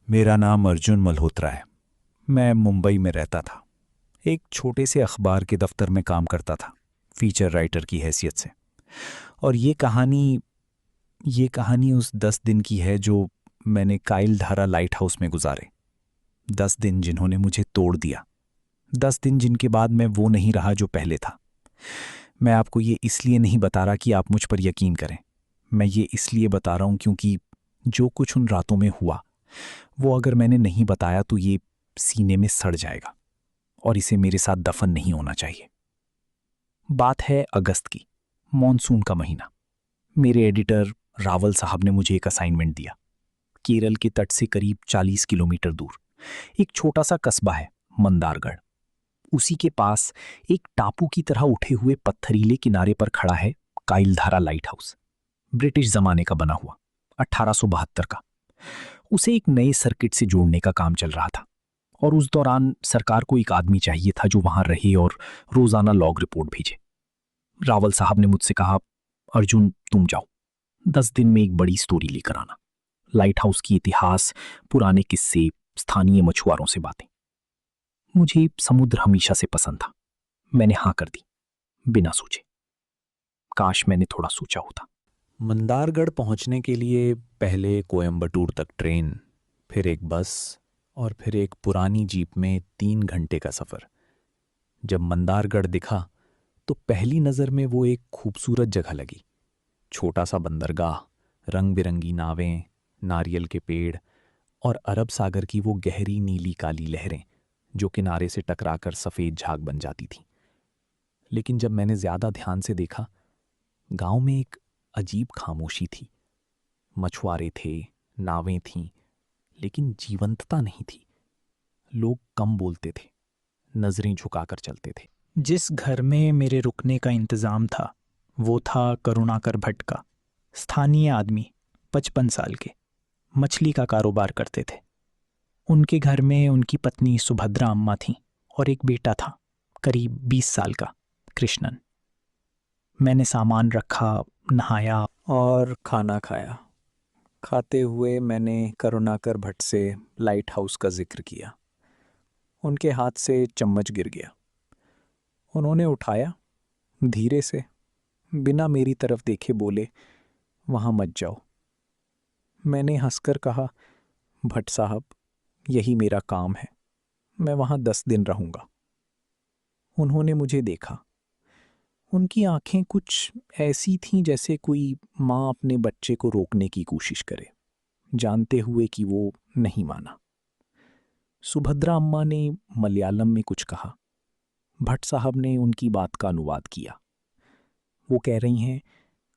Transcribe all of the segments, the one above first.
मेरा नाम अर्जुन मल्होत्रा है। मैं मुंबई में रहता था। एक छोटे से अखबार के दफ्तर में काम करता था, फीचर राइटर की हैसियत से। और ये कहानी उस 10 दिन की है जो मैंने काइल धारा लाइट हाउस में गुजारे। 10 दिन जिन्होंने मुझे तोड़ दिया। 10 दिन जिनके बाद मैं वो नहीं रहा जो पहले था। मैं आपको ये इसलिए नहीं बता रहा कि आप मुझ पर यकीन करें। मैं ये इसलिए बता रहा हूँ क्योंकि जो कुछ उन रातों में हुआ, वो अगर मैंने नहीं बताया तो ये सीने में सड़ जाएगा और इसे मेरे साथ दफन नहीं होना चाहिए। बात है अगस्त की, मॉनसून का महीना। मेरे एडिटर रावल साहब ने मुझे एक असाइनमेंट दिया। केरल के तट से करीब 40 किलोमीटर दूर एक छोटा सा कस्बा है, मंदारगढ़। उसी के पास एक टापू की तरह उठे हुए पत्थरीले किनारे पर खड़ा है काइलधारा लाइट हाउस। ब्रिटिश जमाने का बना हुआ, 1872 का। उसे एक नए सर्किट से जोड़ने का काम चल रहा था और उस दौरान सरकार को एक आदमी चाहिए था जो वहां रहे और रोजाना लॉग रिपोर्ट भेजे। रावल साहब ने मुझसे कहा, अर्जुन तुम जाओ, 10 दिन में एक बड़ी स्टोरी लेकर आना। लाइट हाउस की इतिहास, पुराने किस्से, स्थानीय मछुआरों से बातें। मुझे समुद्र हमेशा से पसंद था। मैंने हाँ कर दी, बिना सोचे। काश मैंने थोड़ा सोचा होता। मंदारगढ़ पहुंचने के लिए पहले कोयम्बटूर तक ट्रेन, फिर एक बस और फिर एक पुरानी जीप में 3 घंटे का सफ़र। जब मंदारगढ़ दिखा तो पहली नज़र में वो एक खूबसूरत जगह लगी। छोटा सा बंदरगाह, रंग बिरंगी नावें, नारियल के पेड़ और अरब सागर की वो गहरी नीली काली लहरें जो किनारे से टकराकर सफ़ेद झाग बन जाती थीं। लेकिन जब मैंने ज़्यादा ध्यान से देखा, गांव में एक अजीब खामोशी थी। मछुआरे थे, नावें थीं, लेकिन जीवंतता नहीं थी। लोग कम बोलते थे, नजरें झुकाकर चलते थे। जिस घर में मेरे रुकने का इंतज़ाम था वो था करुणाकर भट्ट का। स्थानीय आदमी, 55 साल के, मछली का कारोबार करते थे। उनके घर में उनकी पत्नी सुभद्रा अम्मा थीं और एक बेटा था, करीब 20 साल का, कृष्णन। मैंने सामान रखा, नहाया और खाना खाया। खाते हुए मैंने करुणाकर भट्ट से लाइट हाउस का जिक्र किया। उनके हाथ से चम्मच गिर गया। उन्होंने उठाया, धीरे से, बिना मेरी तरफ देखे बोले, वहाँ मत जाओ। मैंने हंसकर कहा, भट्ट साहब, यही मेरा काम है, मैं वहाँ 10 दिन रहूँगा। उन्होंने मुझे देखा। उनकी आंखें कुछ ऐसी थीं जैसे कोई माँ अपने बच्चे को रोकने की कोशिश करे, जानते हुए कि वो नहीं माना। सुभद्रा अम्मा ने मलयालम में कुछ कहा। भट्ट साहब ने उनकी बात का अनुवाद किया। वो कह रही हैं,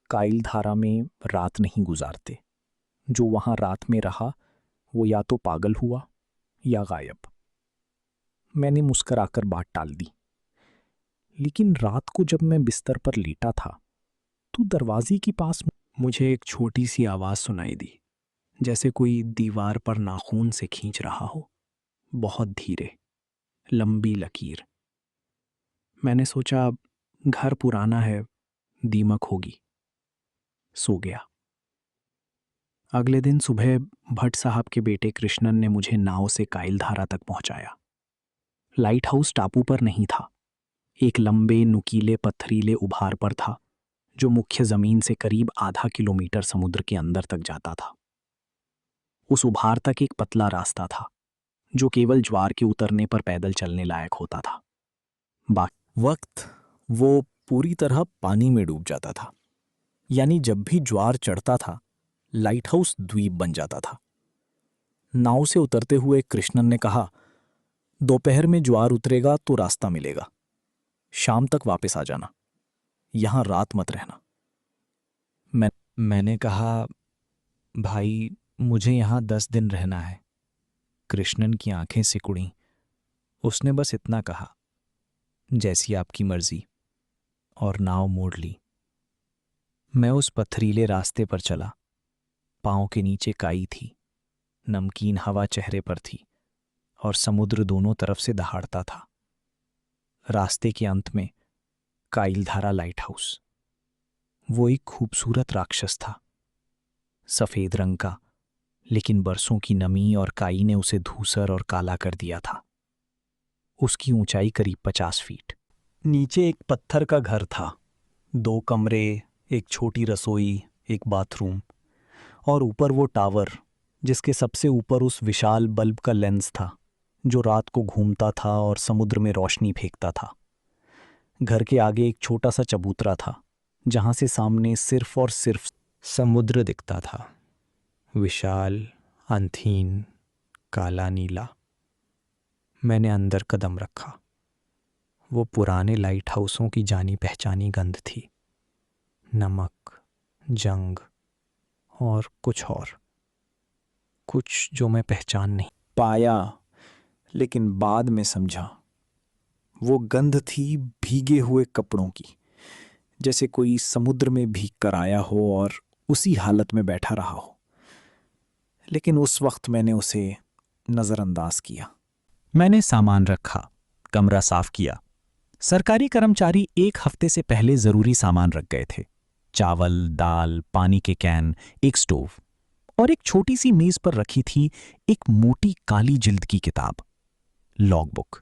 काइल धारा में रात नहीं गुजारते। जो वहाँ रात में रहा वो या तो पागल हुआ या गायब। मैंने मुस्कराकर बात टाल दी। लेकिन रात को जब मैं बिस्तर पर लेटा था तो दरवाजे के पास मुझे एक छोटी सी आवाज़ सुनाई दी, जैसे कोई दीवार पर नाखून से खींच रहा हो, बहुत धीरे, लंबी लकीर। मैंने सोचा, घर पुराना है, दीमक होगी। सो गया। अगले दिन सुबह भट्ट साहब के बेटे कृष्णन ने मुझे नाव से काइलधारा तक पहुंचाया। लाइट हाउस टापू पर नहीं था, एक लंबे नुकीले पत्थरीले उभार पर था जो मुख्य जमीन से करीब आधा किलोमीटर समुद्र के अंदर तक जाता था। उस उभार तक एक पतला रास्ता था जो केवल ज्वार के उतरने पर पैदल चलने लायक होता था। बाकी वक्त वो पूरी तरह पानी में डूब जाता था। यानी जब भी ज्वार चढ़ता था, लाइट हाउस द्वीप बन जाता था। नाव से उतरते हुए कृष्णन ने कहा, दोपहर में ज्वार उतरेगा तो रास्ता मिलेगा, शाम तक वापस आ जाना, यहां रात मत रहना। मैंने कहा, भाई मुझे यहाँ 10 दिन रहना है। कृष्णन की आंखें सिकुड़ी। उसने बस इतना कहा, जैसी आपकी मर्जी, और नाव मोड़ ली। मैं उस पथरीले रास्ते पर चला। पाँव के नीचे काई थी, नमकीन हवा चेहरे पर थी और समुद्र दोनों तरफ से दहाड़ता था। रास्ते के अंत में काइलधारा लाइट हाउस। वो एक खूबसूरत राक्षस था, सफेद रंग का, लेकिन बरसों की नमी और काई ने उसे धूसर और काला कर दिया था। उसकी ऊंचाई करीब 50 फीट। नीचे एक पत्थर का घर था, 2 कमरे, एक छोटी रसोई, एक बाथरूम, और ऊपर वो टावर जिसके सबसे ऊपर उस विशाल बल्ब का लेंस था जो रात को घूमता था और समुद्र में रोशनी फेंकता था। घर के आगे एक छोटा सा चबूतरा था जहां से सामने सिर्फ और सिर्फ समुद्र दिखता था, विशाल, अंतहीन, काला नीला। मैंने अंदर कदम रखा। वो पुराने लाइट हाउसों की जानी पहचानी गंध थी, नमक, जंग और कुछ जो मैं पहचान नहीं पाया, लेकिन बाद में समझा वो गंध थी भीगे हुए कपड़ों की, जैसे कोई समुद्र में भीग कर आया हो और उसी हालत में बैठा रहा हो। लेकिन उस वक्त मैंने उसे नजरअंदाज किया। मैंने सामान रखा, कमरा साफ किया। सरकारी कर्मचारी 1 हफ्ते से पहले जरूरी सामान रख गए थे। चावल, दाल, पानी के कैन, एक स्टोव और एक छोटी सी मेज पर रखी थी एक मोटी काली जिल्द की किताब, लॉग बुक।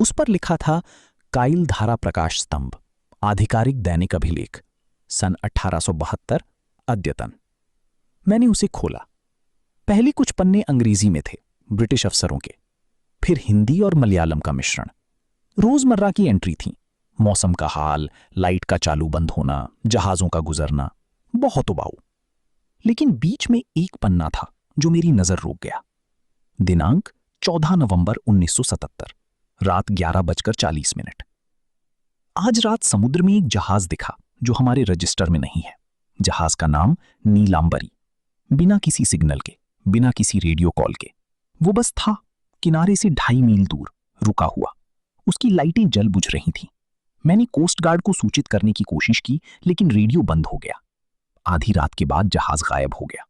उस पर लिखा था काइल धारा प्रकाश स्तंभ, आधिकारिक दैनिक अभिलेख, सन 1872, अद्यतन। मैंने उसे खोला। पहले कुछ पन्ने अंग्रेजी में थे, ब्रिटिश अफसरों के, फिर हिंदी और मलयालम का मिश्रण। रोजमर्रा की एंट्री थी, मौसम का हाल, लाइट का चालू बंद होना, जहाजों का गुजरना, बहुत उबाऊ। लेकिन बीच में एक पन्ना था जो मेरी नजर रोक गया। दिनांक 14 नवंबर 1977, रात 11:40। आज रात समुद्र में एक जहाज दिखा जो हमारे रजिस्टर में नहीं है। जहाज का नाम नीलांबरी। बिना किसी सिग्नल के, बिना किसी रेडियो कॉल के, वो बस था, किनारे से 2.5 मील दूर, रुका हुआ। उसकी लाइटें जल बुझ रही थीं। मैंने कोस्ट गार्ड को सूचित करने की कोशिश की, लेकिन रेडियो बंद हो गया। आधी रात के बाद जहाज गायब हो गया।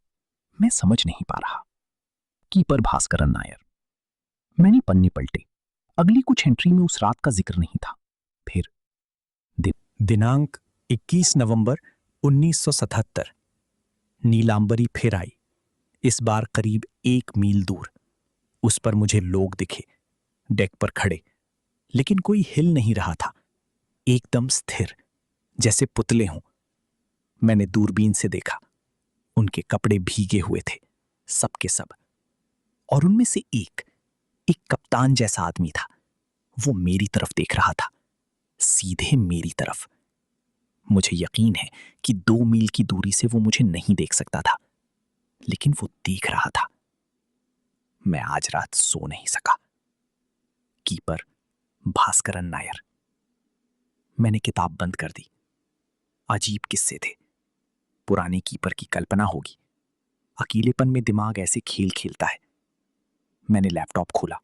मैं समझ नहीं पा रहा। कीपर भास्करन नायर। मैंने पन्ने पलटे। अगली कुछ एंट्री में उस रात का जिक्र नहीं था। फिर दिनांक 21 नवंबर 1977। नीलांबरी फिर आई, इस बार करीब 1 मील दूर। उस पर मुझे लोग दिखे, डेक पर खड़े, लेकिन कोई हिल नहीं रहा था, एकदम स्थिर, जैसे पुतले हों। मैंने दूरबीन से देखा। उनके कपड़े भीगे हुए थे, सब के सब, और उनमें से एक कप्तान जैसा आदमी था। वो मेरी तरफ देख रहा था, सीधे मेरी तरफ। मुझे यकीन है कि 2 मील की दूरी से वो मुझे नहीं देख सकता था, लेकिन वो देख रहा था। मैं आज रात सो नहीं सका। कीपर भास्करन नायर। मैंने किताब बंद कर दी। अजीब किस्से थे। पुराने कीपर की कल्पना होगी। अकेलेपन में दिमाग ऐसे खेल खेलता है। मैंने लैपटॉप खोला,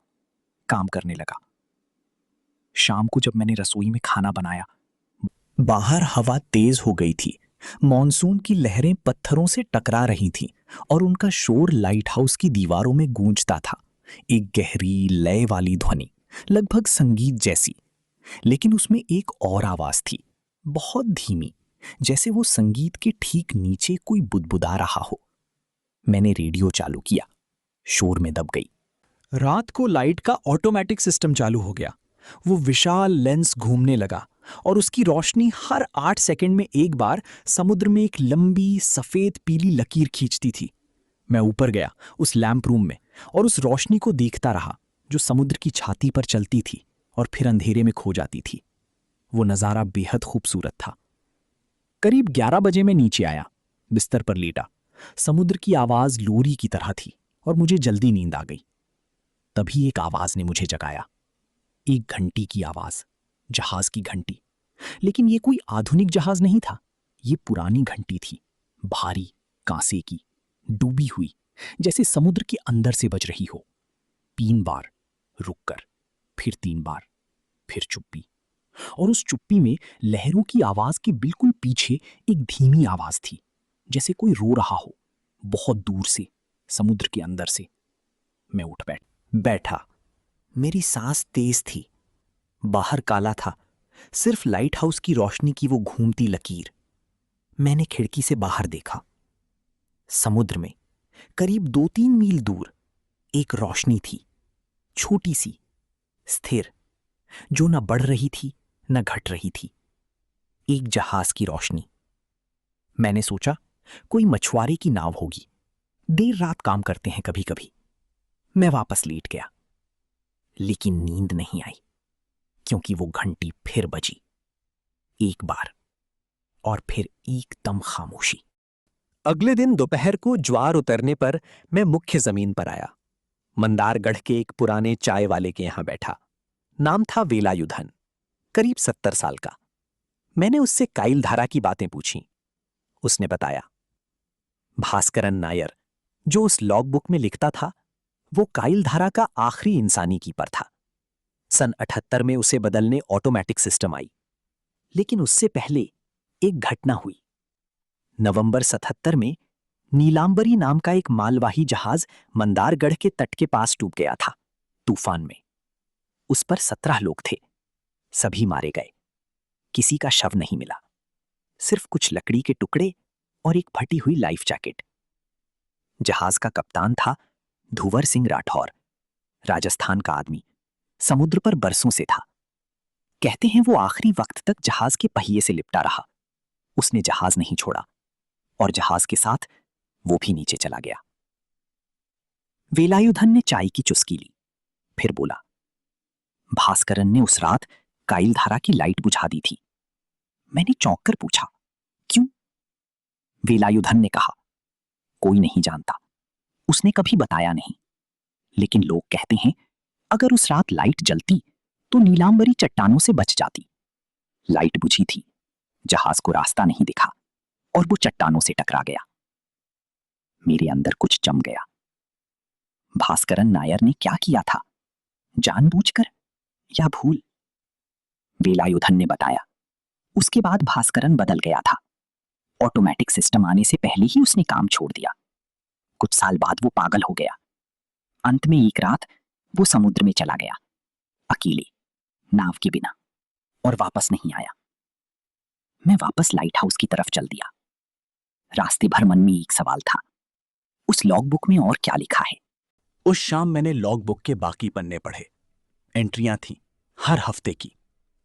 काम करने लगा। शाम को जब मैंने रसोई में खाना बनाया, बाहर हवा तेज हो गई थी। मॉनसून की लहरें पत्थरों से टकरा रही थीं और उनका शोर लाइट हाउस की दीवारों में गूंजता था। एक गहरी लय वाली ध्वनि, लगभग संगीत जैसी, लेकिन उसमें एक और आवाज थी, बहुत धीमी, जैसे वो संगीत के ठीक नीचे कोई बुदबुदा रहा हो। मैंने रेडियो चालू किया, शोर में दब गई। रात को लाइट का ऑटोमेटिक सिस्टम चालू हो गया। वो विशाल लेंस घूमने लगा और उसकी रोशनी हर 8 सेकंड में एक बार समुद्र में एक लंबी सफेद पीली लकीर खींचती थी। मैं ऊपर गया उस लैंप रूम में और उस रोशनी को देखता रहा जो समुद्र की छाती पर चलती थी और फिर अंधेरे में खो जाती थी। वो नज़ारा बेहद खूबसूरत था। करीब 11 बजे मैं नीचे आया, बिस्तर पर लेटा। समुद्र की आवाज लोरी की तरह थी और मुझे जल्दी नींद आ गई। तभी एक आवाज ने मुझे जगाया, एक घंटी की आवाज, जहाज की घंटी। लेकिन ये कोई आधुनिक जहाज नहीं था, ये पुरानी घंटी थी, भारी, कांसे की, डूबी हुई, जैसे समुद्र के अंदर से बज रही हो। 3 बार रुककर, फिर 3 बार, फिर चुप्पी, और उस चुप्पी में लहरों की आवाज के बिल्कुल पीछे एक धीमी आवाज थी, जैसे कोई रो रहा हो, बहुत दूर से, समुद्र के अंदर से। मैं उठ बैठा। मेरी सांस तेज थी। बाहर काला था, सिर्फ लाइट हाउस की रोशनी की वो घूमती लकीर। मैंने खिड़की से बाहर देखा। समुद्र में करीब 2-3 मील दूर एक रोशनी थी, छोटी सी, स्थिर, जो न बढ़ रही थी न घट रही थी। एक जहाज की रोशनी। मैंने सोचा कोई मछुआरे की नाव होगी, देर रात काम करते हैं कभी कभी। मैं वापस लेट गया, लेकिन नींद नहीं आई, क्योंकि वो घंटी फिर बजी, एक बार, और फिर एकदम खामोशी। अगले दिन दोपहर को ज्वार उतरने पर मैं मुख्य जमीन पर आया। मंदारगढ़ के एक पुराने चाय वाले के यहां बैठा। नाम था वेलायुधन, करीब 70 साल का। मैंने उससे काइल धारा की बातें पूछी। उसने बताया, भास्करन नायर, जो उस लॉग बुक में लिखता था, वो काइल धारा का आखिरी इंसानी कीपर था। सन 78 में उसे बदलने ऑटोमेटिक सिस्टम आई, लेकिन उससे पहले एक घटना हुई। नवंबर 77 में नीलांबरी नाम का एक मालवाही जहाज मंदारगढ़ के तट के पास डूब गया था, तूफान में। उस पर 17 लोग थे, सभी मारे गए। किसी का शव नहीं मिला, सिर्फ कुछ लकड़ी के टुकड़े और एक फटी हुई लाइफ जैकेट। जहाज का कप्तान था धुवर सिंह राठौर, राजस्थान का आदमी, समुद्र पर बरसों से था। कहते हैं वो आखिरी वक्त तक जहाज के पहिए से लिपटा रहा। उसने जहाज नहीं छोड़ा, और जहाज के साथ वो भी नीचे चला गया। वेलायुधन ने चाय की चुस्की ली, फिर बोला, भास्करन ने उस रात काइल धारा की लाइट बुझा दी थी। मैंने चौंक कर पूछा, क्यों? वेलायुधन ने कहा, कोई नहीं जानता, उसने कभी बताया नहीं। लेकिन लोग कहते हैं अगर उस रात लाइट जलती तो नीलांबरी चट्टानों से बच जाती। लाइट बुझी थी, जहाज को रास्ता नहीं दिखा, और वो चट्टानों से टकरा गया। मेरे अंदर कुछ जम गया। भास्करन नायर ने क्या किया था, जानबूझकर या भूल? वेलायुधन ने बताया, उसके बाद भास्करन बदल गया था। ऑटोमेटिक सिस्टम आने से पहले ही उसने काम छोड़ दिया। कुछ साल बाद वो पागल हो गया। अंत में एक रात वो समुद्र में चला गया, अकेले, नाव के बिना, और वापस नहीं आया। मैं वापस लाइट हाउस की तरफ चल दिया। रास्ते भर मन में एक सवाल था, उस लॉग बुक में और क्या लिखा है? उस शाम मैंने लॉग बुक के बाकी पन्ने पढ़े। एंट्रियां थीं, हर हफ्ते की,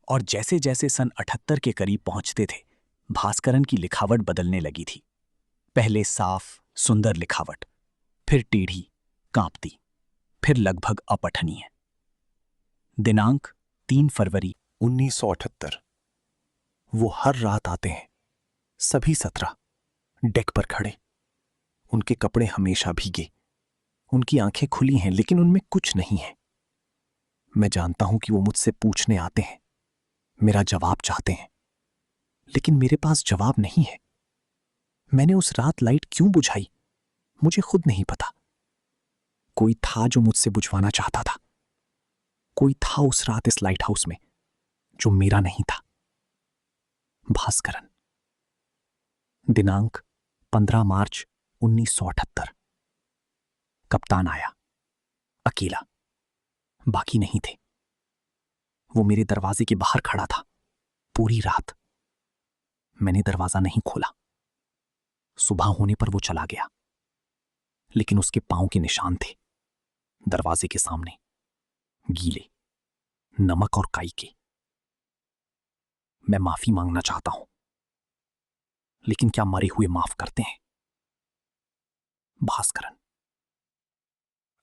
और जैसे जैसे सन 78 के करीब पहुंचते थे, भास्करन की लिखावट बदलने लगी थी। पहले साफ, सुंदर लिखावट, फिर टेढ़ी, कांपती, फिर लगभग अपठनीय। दिनांक 3 फरवरी 1978। वो हर रात आते हैं, सभी 17, डेक पर खड़े। उनके कपड़े हमेशा भीगे, उनकी आंखें खुली हैं, लेकिन उनमें कुछ नहीं है। मैं जानता हूं कि वो मुझसे पूछने आते हैं, मेरा जवाब चाहते हैं, लेकिन मेरे पास जवाब नहीं है। मैंने उस रात लाइट क्यों बुझाई, मुझे खुद नहीं पता। कोई था जो मुझसे बुझवाना चाहता था। कोई था उस रात इस लाइट हाउस में जो मेरा नहीं था। भास्करन। दिनांक 15 मार्च 1978। कप्तान आया, अकेला, बाकी नहीं थे। वो मेरे दरवाजे के बाहर खड़ा था पूरी रात। मैंने दरवाजा नहीं खोला। सुबह होने पर वो चला गया, लेकिन उसके पांव के निशान थे दरवाजे के सामने, गीले, नमक और काई के। मैं माफी मांगना चाहता हूं, लेकिन क्या मरे हुए माफ करते हैं? भास्करन।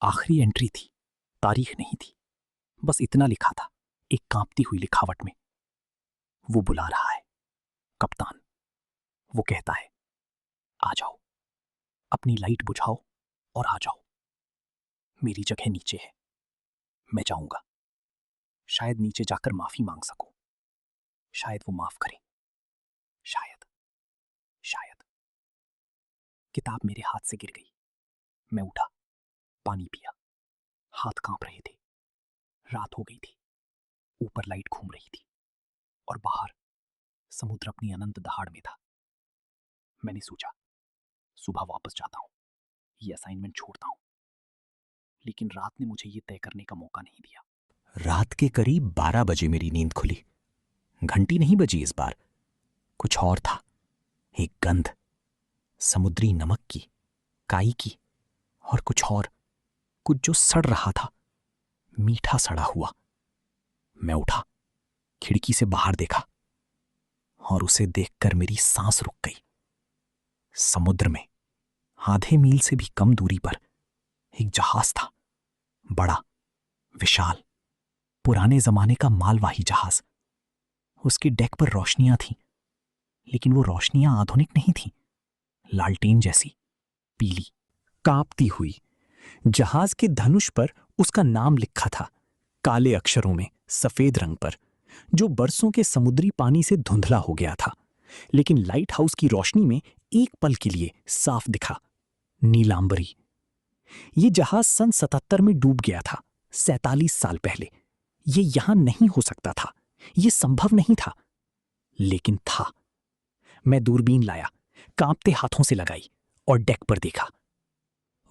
आखिरी एंट्री थी, तारीख नहीं थी, बस इतना लिखा था, एक कांपती हुई लिखावट में, वो बुला रहा है, कप्तान। वो कहता है, आ जाओ, अपनी लाइट बुझाओ और आ जाओ। मेरी जगह नीचे है, मैं जाऊंगा। शायद नीचे जाकर माफी मांग सकूं, शायद वो माफ करे, शायद, शायद। किताब मेरे हाथ से गिर गई। मैं उठा, पानी पिया, हाथ कांप रहे थे। रात हो गई थी, ऊपर लाइट घूम रही थी, और बाहर समुद्र अपनी अनंत दहाड़ में था। मैंने सोचा, सुबह वापस जाता हूं, ये असाइनमेंट छोड़ता हूं, लेकिन रात ने मुझे ये तय करने का मौका नहीं दिया। रात के करीब 12 बजे मेरी नींद खुली। घंटी नहीं बजी इस बार, कुछ और था। एक गंध, समुद्री नमक की, काई की, और कुछ जो सड़ रहा था, मीठा सड़ा हुआ। मैं उठा, खिड़की से बाहर देखा और उसे देखकर मेरी सांस रुक गई। समुद्र में आधे मील से भी कम दूरी पर एक जहाज था, बड़ा, विशाल, पुराने जमाने का मालवाही जहाज। उसकी डेक पर रोशनियां थीं, लेकिन वो रोशनियां आधुनिक नहीं थीं, लालटेन जैसी, पीली, कांपती हुई। जहाज के धनुष पर उसका नाम लिखा था, काले अक्षरों में सफेद रंग पर, जो बरसों के समुद्री पानी से धुंधला हो गया था, लेकिन लाइट हाउस की रोशनी में एक पल के लिए साफ दिखा, नीलांबरी। ये जहाज सन 77 में डूब गया था, 47 साल पहले। ये यहां नहीं हो सकता था, ये संभव नहीं था, लेकिन था। मैं दूरबीन लाया, कांपते हाथों से लगाई और डेक पर देखा।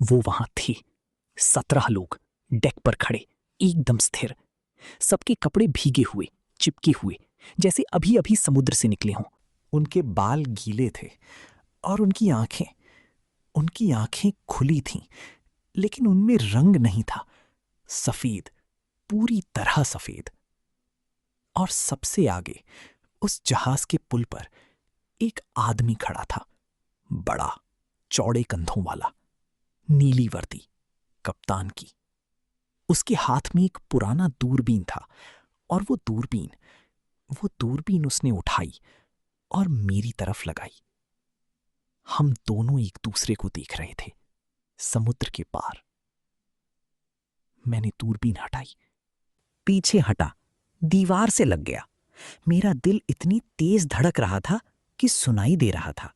वो वहां थे, 17 लोग डेक पर खड़े, एकदम स्थिर, सबके कपड़े भीगे हुए, चिपके हुए, जैसे अभी अभी समुद्र से निकले हों। उनके बाल गीले थे और उनकी आंखें खुली थीं, लेकिन उनमें रंग नहीं था, सफेद, पूरी तरह सफेद। और सबसे आगे उस जहाज के पुल पर एक आदमी खड़ा था, बड़ा, चौड़े कंधों वाला, नीली वर्दी, कप्तान की। उसके हाथ में एक पुराना दूरबीन था और वो दूरबीन उसने उठाई और मेरी तरफ लगाई। हम दोनों एक दूसरे को देख रहे थे, समुद्र के पार। मैंने दूरबीन हटाई, पीछे हटा, दीवार से लग गया। मेरा दिल इतनी तेज धड़क रहा था कि सुनाई दे रहा था।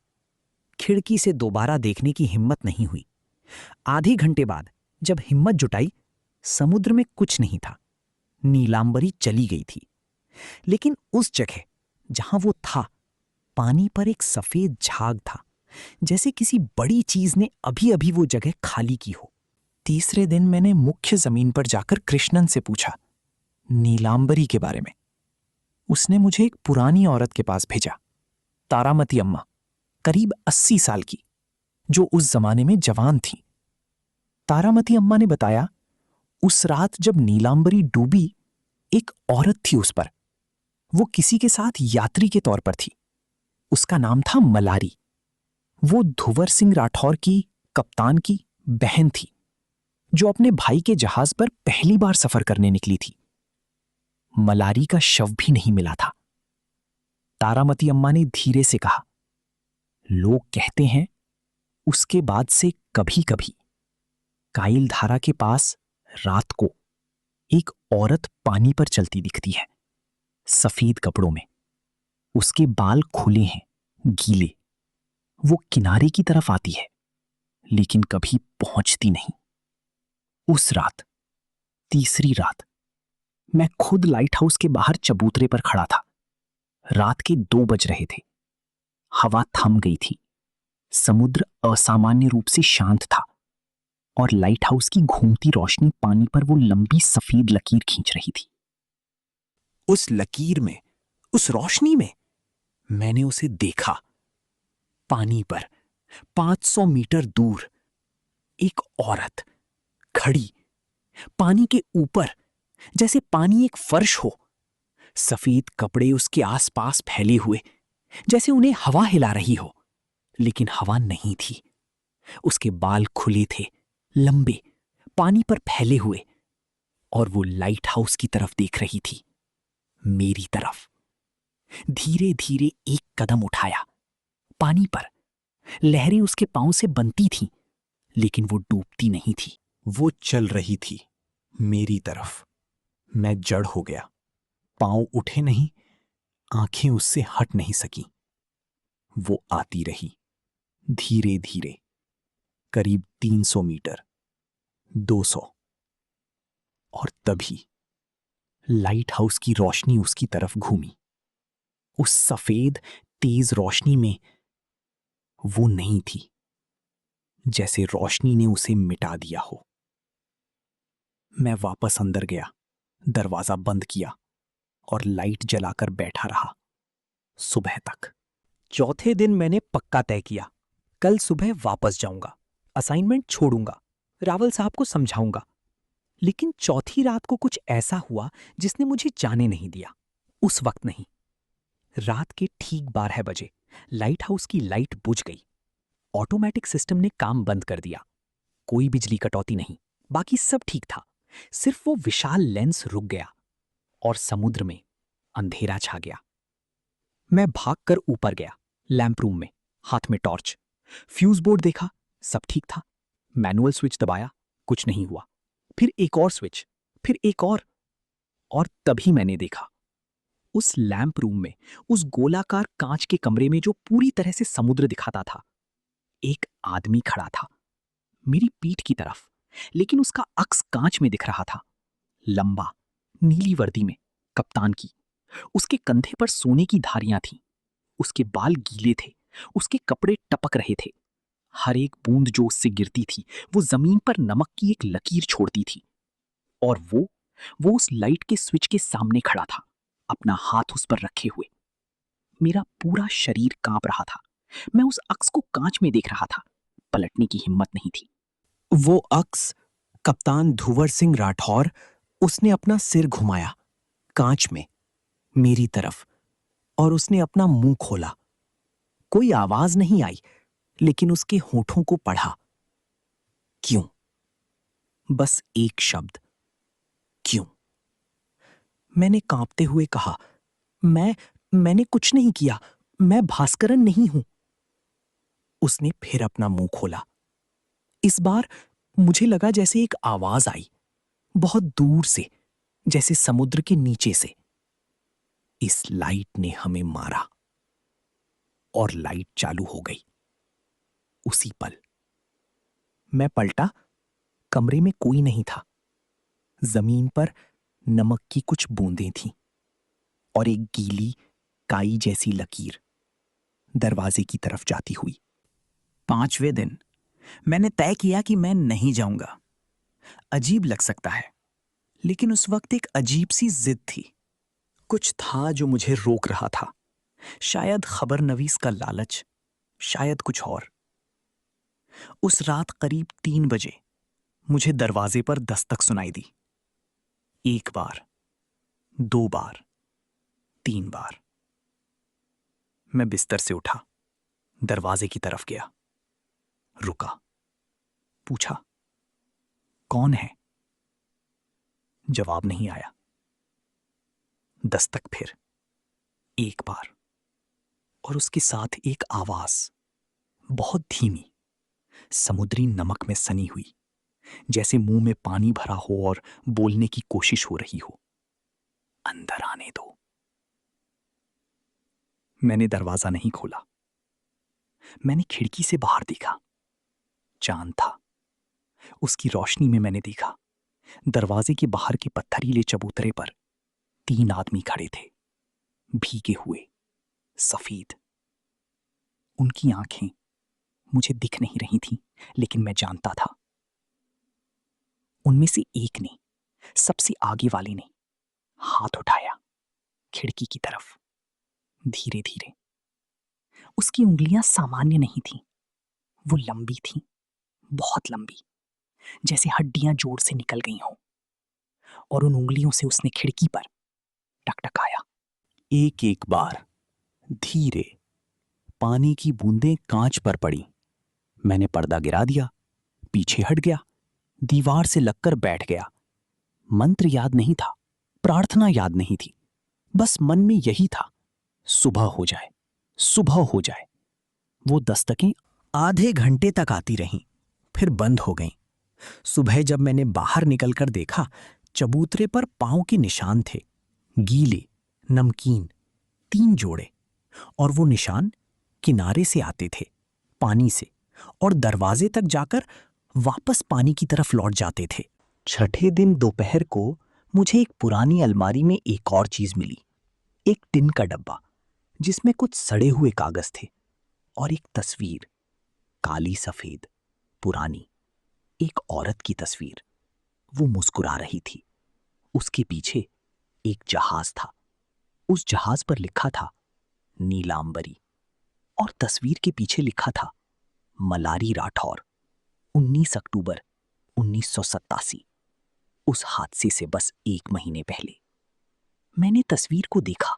खिड़की से दोबारा देखने की हिम्मत नहीं हुई। आधे घंटे बाद जब हिम्मत जुटाई, समुद्र में कुछ नहीं था, नीलांबरी चली गई थी। लेकिन उस जगह जहां वो था, पानी पर एक सफेद झाग था, जैसे किसी बड़ी चीज ने अभी अभी वो जगह खाली की हो। तीसरे दिन मैंने मुख्य जमीन पर जाकर कृष्णन से पूछा नीलांबरी के बारे में। उसने मुझे एक पुरानी औरत के पास भेजा, तारामती अम्मा, करीब 80 साल की, जो उस जमाने में जवान थी। तारामती अम्मा ने बताया, उस रात जब नीलांबरी डूबी, एक औरत थी उस पर। वो किसी के साथ यात्री के तौर पर थी। उसका नाम था मलारी। वो धुवर सिंह राठौर की, कप्तान की बहन थी, जो अपने भाई के जहाज पर पहली बार सफर करने निकली थी। मलारी का शव भी नहीं मिला था। तारामती अम्मा ने धीरे से कहा, लोग कहते हैं उसके बाद से कभी कभी काइल धारा के पास रात को एक औरत पानी पर चलती दिखती है, सफेद कपड़ों में। उसके बाल खुले हैं, गीले। वो किनारे की तरफ आती है, लेकिन कभी पहुंचती नहीं। उस रात, तीसरी रात, मैं खुद लाइट हाउस के बाहर चबूतरे पर खड़ा था। रात के 2 बज रहे थे। हवा थम गई थी। समुद्र असामान्य रूप से शांत था और लाइट हाउस की घूमती रोशनी पानी पर वो लंबी सफेद लकीर खींच रही थी। उस लकीर में, उस रोशनी में, मैंने उसे देखा। पानी पर 500 मीटर दूर एक औरत खड़ी, पानी के ऊपर, जैसे पानी एक फर्श हो। सफेद कपड़े उसके आसपास फैले हुए, जैसे उन्हें हवा हिला रही हो, लेकिन हवा नहीं थी। उसके बाल खुले थे, लंबे, पानी पर फैले हुए, और वो लाइट हाउस की तरफ देख रही थी, मेरी तरफ। धीरे धीरे एक कदम उठाया, पानी पर। लहरें उसके पांव से बनती थीं, लेकिन वो डूबती नहीं थी। वो चल रही थी मेरी तरफ। मैं जड़ हो गया। पांव उठे नहीं, आंखें उससे हट नहीं सकी। वो आती रही, धीरे धीरे, करीब 300 मीटर, 200। और तभी लाइट हाउस की रोशनी उसकी तरफ घूमी। उस सफेद, तेज रोशनी में वो नहीं थी, जैसे रोशनी ने उसे मिटा दिया हो। मैं वापस अंदर गया, दरवाजा बंद किया और लाइट जलाकर बैठा रहा, सुबह तक। चौथे दिन मैंने पक्का तय किया, कल सुबह वापस जाऊंगा, असाइनमेंट छोड़ूंगा, रावल साहब को समझाऊंगा। लेकिन चौथी रात को कुछ ऐसा हुआ जिसने मुझे जाने नहीं दिया। उस वक्त नहीं, रात के ठीक 12 बजे लाइट हाउस की लाइट बुझ गई। ऑटोमेटिक सिस्टम ने काम बंद कर दिया। कोई बिजली कटौती नहीं, बाकी सब ठीक था। सिर्फ वो विशाल लेंस रुक गया और समुद्र में अंधेरा छा गया। मैं भागकर ऊपर गया, लैंप रूम में, हाथ में टॉर्च। फ्यूज बोर्ड देखा, सब ठीक था। मैनुअल स्विच दबाया, कुछ नहीं हुआ। फिर एक और स्विच, फिर एक और तभी मैंने देखा, उस लैंप रूम में, उस गोलाकार कांच के कमरे में जो पूरी तरह से समुद्र दिखाता था, एक आदमी खड़ा था मेरी पीठ की तरफ, लेकिन उसका अक्स कांच में दिख रहा था। लंबा, नीली वर्दी में, कप्तान की। उसके कंधे पर सोने की धारियां थीं। उसके बाल गीले थे, उसके कपड़े टपक रहे थे। हर एक बूंद जो उससे गिरती थी वो जमीन पर नमक की एक लकीर छोड़ती थी। और वो उस लाइट के स्विच के सामने खड़ा था, अपना हाथ उस पर रखे हुए। मेरा पूरा शरीर कांप रहा था। मैं उस अक्स को कांच में देख रहा था, पलटने की हिम्मत नहीं थी। वो अक्स कप्तान धुवर सिंह राठौर। उसने अपना सिर घुमाया कांच में मेरी तरफ, और उसने अपना मुंह खोला। कोई आवाज नहीं आई, लेकिन उसके होठों को पढ़ा। क्यों? बस एक शब्द, क्यों? मैंने कांपते हुए कहा, मैंने कुछ नहीं किया, मैं भास्करन नहीं हूं। उसने फिर अपना मुंह खोला। इस बार मुझे लगा जैसे एक आवाज आई, बहुत दूर से, जैसे समुद्र के नीचे से। इस लाइट ने हमें मारा। और लाइट चालू हो गई उसी पल। मैं पलटा, कमरे में कोई नहीं था। जमीन पर नमक की कुछ बूंदें थीं और एक गीली काई जैसी लकीर दरवाजे की तरफ जाती हुई। 5वें दिन मैंने तय किया कि मैं नहीं जाऊंगा। अजीब लग सकता है, लेकिन उस वक्त एक अजीब सी जिद थी। कुछ था जो मुझे रोक रहा था। शायद खबर नवीस का लालच, शायद कुछ और। उस रात करीब 3 बजे मुझे दरवाजे पर दस्तक सुनाई दी। 1 बार, 2 बार, 3 बार। मैं बिस्तर से उठा, दरवाजे की तरफ गया, रुका, पूछा, कौन है? जवाब नहीं आया। दस्तक फिर, 1 बार, और उसके साथ एक आवाज, बहुत धीमी, समुद्री नमक में सनी हुई, जैसे मुंह में पानी भरा हो और बोलने की कोशिश हो रही हो। अंदर आने दो। मैंने दरवाजा नहीं खोला। मैंने खिड़की से बाहर देखा। चांद था। उसकी रोशनी में मैंने देखा, दरवाजे के बाहर के पत्थरीले चबूतरे पर 3 आदमी खड़े थे, भीगे हुए, सफेद। उनकी आंखें मुझे दिख नहीं रही थीं, लेकिन मैं जानता था। उनमें से एक ने, सबसे आगे वाले ने, हाथ उठाया खिड़की की तरफ, धीरे धीरे। उसकी उंगलियां सामान्य नहीं थीं, वो लंबी थीं, बहुत लंबी, जैसे हड्डियां जोड़ से निकल गई हों। और उन उंगलियों से उसने खिड़की पर टकटकाया। एक एक बार धीरे पानी की बूंदें कांच पर पड़ी। मैंने पर्दा गिरा दिया, पीछे हट गया, दीवार से लगकर बैठ गया। मंत्र याद नहीं था, प्रार्थना याद नहीं थी, बस मन में यही था, सुबह हो जाए, सुबह हो जाए। वो दस्तकें आधे घंटे तक आती रहीं, फिर बंद हो गईं। सुबह जब मैंने बाहर निकलकर देखा, चबूतरे पर पांव के निशान थे, गीले, नमकीन, 3 जोड़े। और वो निशान किनारे से आते थे, पानी से, और दरवाजे तक जाकर वापस पानी की तरफ लौट जाते थे। छठे दिन दोपहर को मुझे एक पुरानी अलमारी में एक और चीज मिली, एक टिन का डब्बा जिसमें कुछ सड़े हुए कागज थे और एक तस्वीर, काली सफेद, पुरानी, एक औरत की तस्वीर। वो मुस्कुरा रही थी। उसके पीछे एक जहाज था। उस जहाज पर लिखा था नीलांबरी, और तस्वीर के पीछे लिखा था मलारी राठौर, 19 अक्टूबर 1987, उस हादसे से बस 1 महीने पहले मैंने तस्वीर को देखा।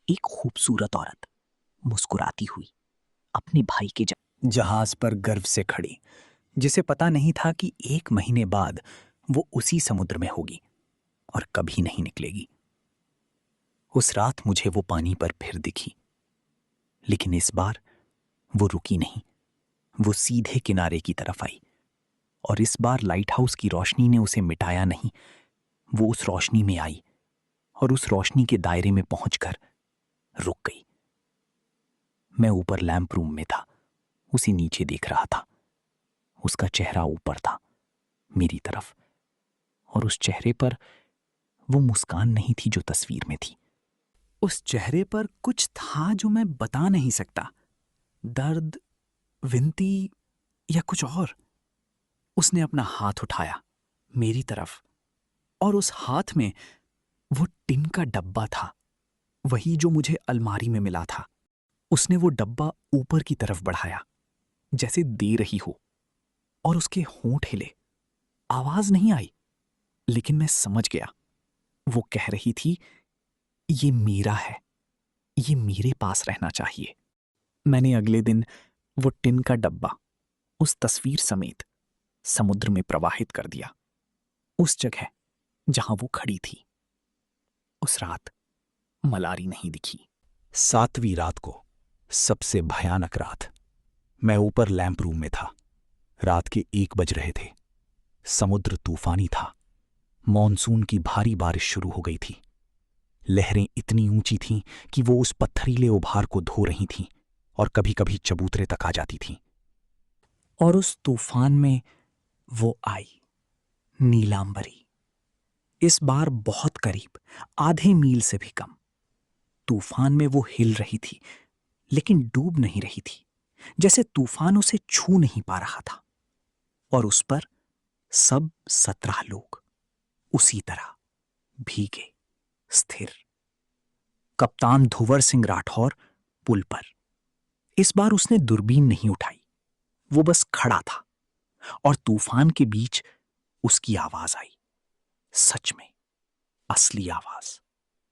एक खूबसूरत औरत मुस्कुराती हुई अपने भाई के जहाज पर गर्व से खड़ी, जिसे पता नहीं था कि 1 महीने बाद वो उसी समुद्र में होगी और कभी नहीं निकलेगी। उस रात मुझे वो पानी पर फिर दिखी, लेकिन इस बार वो रुकी नहीं। वो सीधे किनारे की तरफ आई और इस बार लाइट हाउस की रोशनी ने उसे मिटाया नहीं। वो उस रोशनी में आई और उस रोशनी के दायरे में पहुंचकर रुक गई। मैं ऊपर लैंप रूम में था, उसे नीचे देख रहा था। उसका चेहरा ऊपर था मेरी तरफ, और उस चेहरे पर वो मुस्कान नहीं थी जो तस्वीर में थी। उस चेहरे पर कुछ था जो मैं बता नहीं सकता, दर्द, विनती या कुछ और। उसने अपना हाथ उठाया मेरी तरफ और उस हाथ में वो टिन का डब्बा था, वही जो मुझे अलमारी में मिला था। उसने वो डब्बा ऊपर की तरफ बढ़ाया जैसे दे रही हो, और उसके होंठ हिले। आवाज नहीं आई, लेकिन मैं समझ गया। वो कह रही थी, ये मेरा है, ये मेरे पास रहना चाहिए। मैंने अगले दिन वो टिन का डब्बा उस तस्वीर समेत समुद्र में प्रवाहित कर दिया, उस जगह जहां वो खड़ी थी। उस रात मलारी नहीं दिखी। 7वीं रात को, सबसे भयानक रात, मैं ऊपर लैंप रूम में था। रात के 1 बज रहे थे। समुद्र तूफानी था। मॉनसून की भारी बारिश शुरू हो गई थी। लहरें इतनी ऊंची थीं कि वो उस पत्थरीले उभार को धो रही थीं और कभी-कभी चबूतरे तक आ जाती थीं। और उस तूफान में वो आई, नीलांबरी। इस बार बहुत करीब, आधे मील से भी कम। तूफान में वो हिल रही थी, लेकिन डूब नहीं रही थी, जैसे तूफान उसे छू नहीं पा रहा था। और उस पर सब 17 लोग उसी तरह भीगे, स्थिर। कप्तान धुवर सिंह राठौर पुल पर। इस बार उसने दूरबीन नहीं उठाई, वो बस खड़ा था, और तूफान के बीच उसकी आवाज आई। सच में असली आवाज,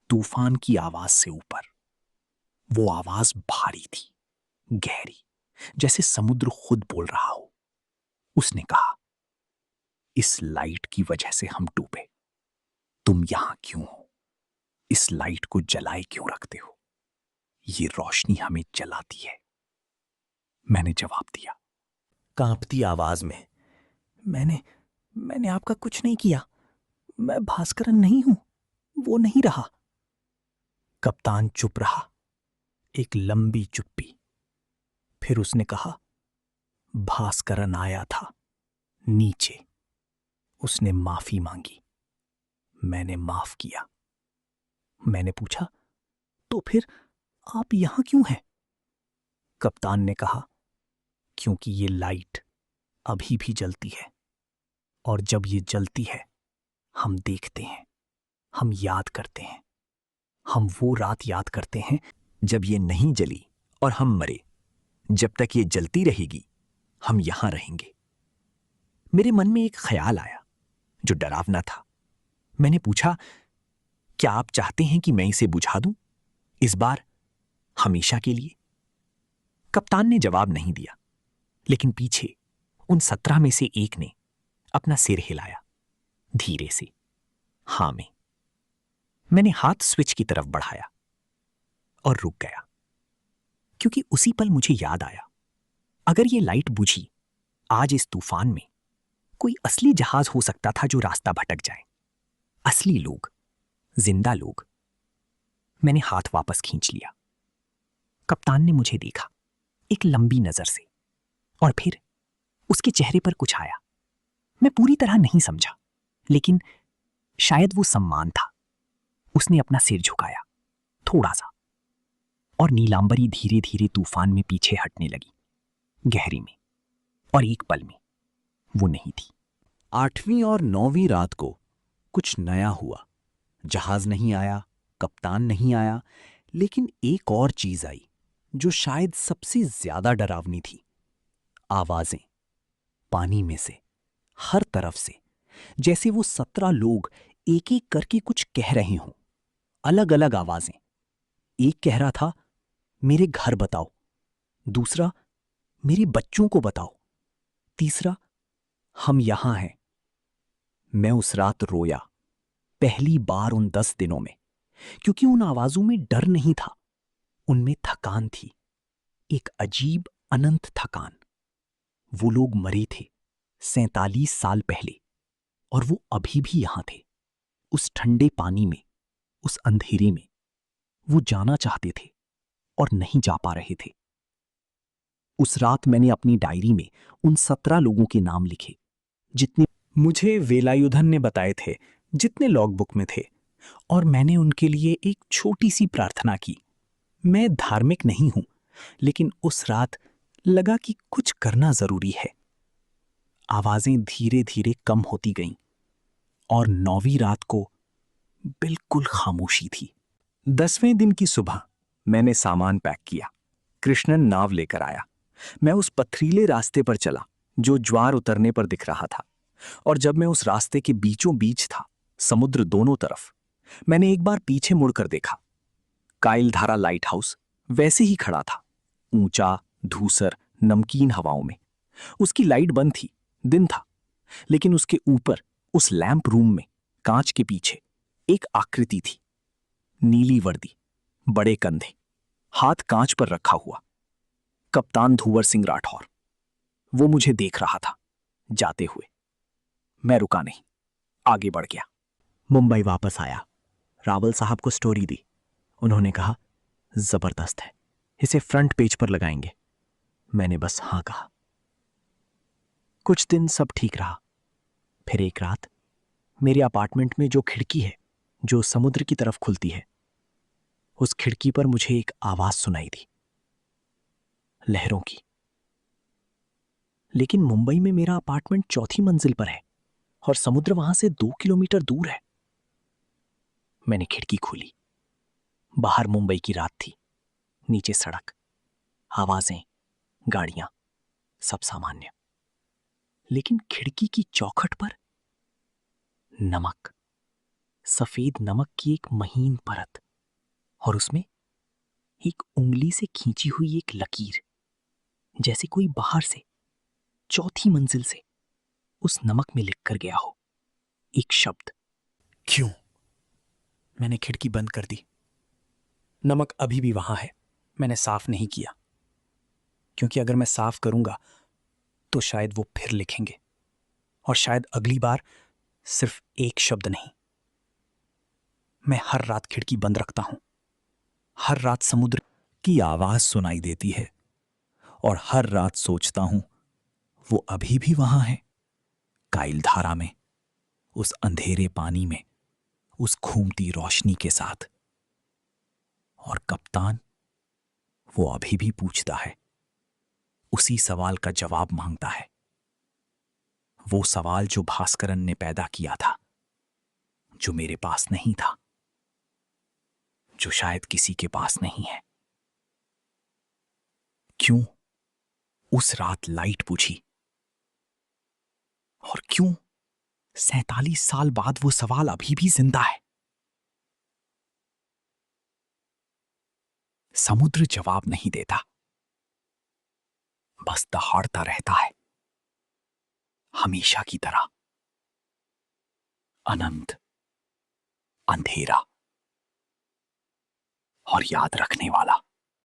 तूफान की आवाज से ऊपर। वो आवाज भारी थी, गहरी, जैसे समुद्र खुद बोल रहा हो। उसने कहा, इस लाइट की वजह से हम डूबे। तुम यहां क्यों हो? इस लाइट को जलाए क्यों रखते हो? ये रोशनी हमें जलाती है। मैंने जवाब दिया, कांपती आवाज में, मैंने आपका कुछ नहीं किया। मैं भास्करन नहीं हूं, वो नहीं रहा। कप्तान चुप रहा, एक लंबी चुप्पी। फिर उसने कहा, भास्करन आया था नीचे। उसने माफी मांगी। मैंने माफ किया। मैंने पूछा, तो फिर आप यहां क्यों हैं? कप्तान ने कहा, क्योंकि ये लाइट अभी भी जलती है, और जब ये जलती है हम देखते हैं, हम याद करते हैं। हम वो रात याद करते हैं जब ये नहीं जली और हम मरे। जब तक ये जलती रहेगी हम यहां रहेंगे। मेरे मन में एक ख्याल आया जो डरावना था। मैंने पूछा, क्या आप चाहते हैं कि मैं इसे बुझा दूं, इस बार हमेशा के लिए? कप्तान ने जवाब नहीं दिया, लेकिन पीछे उन 17 में से एक ने अपना सिर हिलाया, धीरे से, हां में। मैंने हाथ स्विच की तरफ बढ़ाया और रुक गया, क्योंकि उसी पल मुझे याद आया, अगर ये लाइट बुझी आज इस तूफान में, कोई असली जहाज हो सकता था जो रास्ता भटक जाए। असली लोग, जिंदा लोग। मैंने हाथ वापस खींच लिया। कप्तान ने मुझे देखा, एक लंबी नजर से, और फिर उसके चेहरे पर कुछ आया। मैं पूरी तरह नहीं समझा, लेकिन शायद वो सम्मान था। उसने अपना सिर झुकाया, थोड़ा सा, और नीलांबरी धीरे धीरे तूफान में पीछे हटने लगी, गहरी में, और एक पल में वो नहीं थी। 8वीं और 9वीं रात को कुछ नया हुआ। जहाज नहीं आया, कप्तान नहीं आया, लेकिन एक और चीज आई जो शायद सबसे ज्यादा डरावनी थी। आवाजें, पानी में से, हर तरफ से, जैसे वो 17 लोग एक एक करके कुछ कह रहे हों। अलग अलग आवाजें। एक कह रहा था, मेरे घर बताओ। दूसरा, मेरे बच्चों को बताओ। तीसरा, हम यहां हैं। मैं उस रात रोया, पहली बार उन 10 दिनों में, क्योंकि उन आवाजों में डर नहीं था, उनमें थकान थी, एक अजीब अनंत थकान। वो लोग मरे थे 47 साल पहले, और वो अभी भी यहां थे, उस ठंडे पानी में, उस अंधेरे में। वो जाना चाहते थे और नहीं जा पा रहे थे। उस रात मैंने अपनी डायरी में उन 17 लोगों के नाम लिखे, जितने मुझे वेलायुधन ने बताए थे, जितने लॉगबुक में थे, और मैंने उनके लिए एक छोटी सी प्रार्थना की। मैं धार्मिक नहीं हूं, लेकिन उस रात लगा कि कुछ करना जरूरी है। आवाजें धीरे धीरे कम होती गईं, और 9वीं रात को बिल्कुल खामोशी थी। 10वें दिन की सुबह मैंने सामान पैक किया। कृष्णन नाव लेकर आया। मैं उस पथरीले रास्ते पर चला जो ज्वार उतरने पर दिख रहा था, और जब मैं उस रास्ते के बीचों बीच था, समुद्र दोनों तरफ, मैंने एक बार पीछे मुड़कर देखा। काइलधारा लाइट हाउस वैसे ही खड़ा था, ऊंचा, धूसर, नमकीन हवाओं में। उसकी लाइट बंद थी, दिन था, लेकिन उसके ऊपर, उस लैंप रूम में, कांच के पीछे एक आकृति थी। नीली वर्दी, बड़े कंधे, हाथ कांच पर रखा हुआ। कप्तान धुवर सिंह राठौर। वो मुझे देख रहा था, जाते हुए। मैं रुका नहीं, आगे बढ़ गया। मुंबई वापस आया, रावल साहब को स्टोरी दी। उन्होंने कहा, जबरदस्त है, इसे फ्रंट पेज पर लगाएंगे। मैंने बस हां कहा। कुछ दिन सब ठीक रहा। फिर एक रात मेरे अपार्टमेंट में जो खिड़की है, जो समुद्र की तरफ खुलती है, उस खिड़की पर मुझे एक आवाज सुनाई दी, लहरों की। लेकिन मुंबई में मेरा अपार्टमेंट 4थी मंजिल पर है और समुद्र वहां से 2 किलोमीटर दूर है। मैंने खिड़की खोली। बाहर मुंबई की रात थी, नीचे सड़क, आवाजें, गाड़ियां, सब सामान्य। लेकिन खिड़की की चौखट पर नमक, सफेद नमक की एक महीन परत, और उसमें एक उंगली से खींची हुई एक लकीर, जैसे कोई बाहर से 4थी मंजिल से उस नमक में लिख कर गया हो एक शब्द। क्यों? मैंने खिड़की बंद कर दी। नमक अभी भी वहां है, मैंने साफ नहीं किया, क्योंकि अगर मैं साफ करूंगा तो शायद वो फिर लिखेंगे, और शायद अगली बार सिर्फ एक शब्द नहीं। मैं हर रात खिड़की बंद रखता हूं। हर रात समुद्र की आवाज सुनाई देती है, और हर रात सोचता हूं वो अभी भी वहां है, काइलधारा में, उस अंधेरे पानी में, उस घूमती रोशनी के साथ। और कप्तान, वो अभी भी पूछता है, उसी सवाल का जवाब मांगता है। वो सवाल जो भास्करन ने पैदा किया था, जो मेरे पास नहीं था, जो शायद किसी के पास नहीं है। क्यों उस रात लाइट बुझी? और क्यों 47 साल बाद वो सवाल अभी भी जिंदा है? समुद्र जवाब नहीं देता, बस दहाड़ता रहता है, हमेशा की तरह। अनंत, अंधेरा, और याद रखने वाला।